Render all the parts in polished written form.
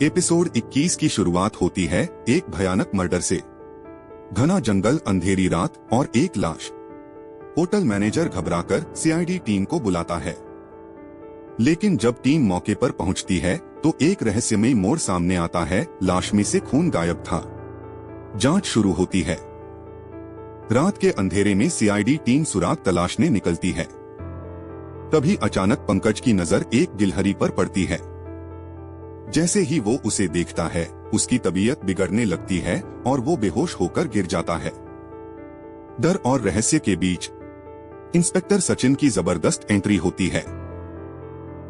Episode 21 की शुरुआत होती है एक भयानक मर्डर से। घना जंगल, अंधेरी रात और एक लाश। होटल मैनेजर घबराकर सीआईडी टीम को बुलाता है, लेकिन जब टीम मौके पर पहुंचती है तो एक रहस्यमयी मोड़ सामने आता है। लाश में से खून गायब था। जांच शुरू होती है। रात के अंधेरे में सीआईडी टीम सुराग तलाशने निकलती है। तभी अचानक पंकज की नजर एक गिलहरी पर पड़ती है। जैसे ही वो उसे देखता है, उसकी तबीयत बिगड़ने लगती है और वो बेहोश होकर गिर जाता है। डर और रहस्य के बीच इंस्पेक्टर सचिन की जबरदस्त एंट्री होती है।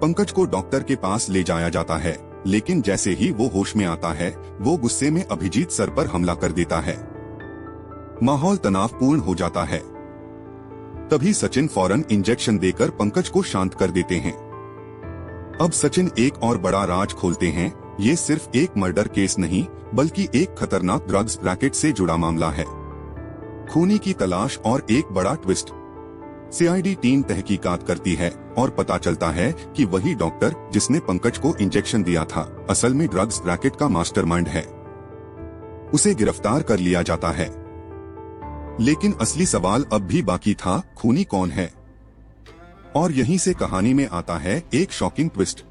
पंकज को डॉक्टर के पास ले जाया जाता है, लेकिन जैसे ही वो होश में आता है, वो गुस्से में अभिजीत सर पर हमला कर देता है। माहौल तनावपूर्ण हो जाता है। तभी सचिन फौरन इंजेक्शन देकर पंकज को शांत कर देते हैं। अब सचिन एक और बड़ा राज खोलते हैं। ये सिर्फ एक मर्डर केस नहीं, बल्कि एक खतरनाक ड्रग्स रैकेट से जुड़ा मामला है। खूनी की तलाश और एक बड़ा ट्विस्ट। सीआईडी टीम तहकीकात करती है और पता चलता है कि वही डॉक्टर जिसने पंकज को इंजेक्शन दिया था, असल में ड्रग्स रैकेट का मास्टरमाइंड है। उसे गिरफ्तार कर लिया जाता है, लेकिन असली सवाल अब भी बाकी था, खूनी कौन है? और यहीं से कहानी में आता है एक शॉकिंग ट्विस्ट।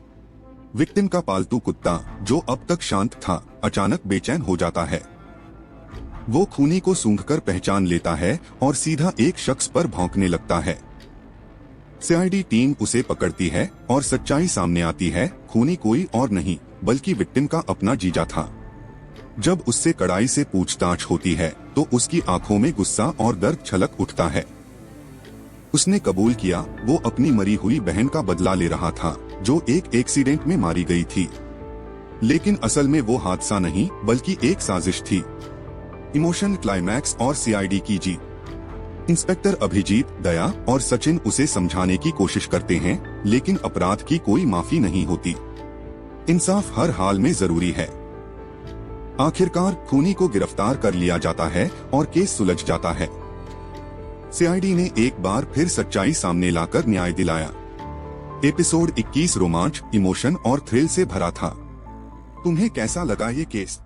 विक्टिम का पालतू कुत्ता, जो अब तक शांत था, अचानक बेचैन हो जाता है। वो खूनी को सूंघकर पहचान लेता है और सीधा एक शख्स पर भौंकने लगता है। सीआईडी टीम उसे पकड़ती है और सच्चाई सामने आती है। खूनी कोई और नहीं, बल्कि विक्टिम का अपना जीजा था। जब उससे कड़ाई से पूछताछ होती है तो उसकी आंखों में गुस्सा और दर्द छलक उठता है। उसने कबूल किया वो अपनी मरी हुई बहन का बदला ले रहा था, जो एक एक्सीडेंट में मारी गई थी। लेकिन असल में वो हादसा नहीं, बल्कि एक साजिश थी। इमोशन, क्लाइमैक्स और सीआईडी की जीत। इंस्पेक्टर अभिजीत, दया और सचिन उसे समझाने की कोशिश करते हैं, लेकिन अपराध की कोई माफी नहीं होती। इंसाफ हर हाल में जरूरी है। आखिरकार खूनी को गिरफ्तार कर लिया जाता है और केस सुलझ जाता है। सीआईडी ने एक बार फिर सच्चाई सामने लाकर न्याय दिलाया। एपिसोड 21 रोमांच, इमोशन और थ्रिल से भरा था। तुम्हें कैसा लगा ये केस?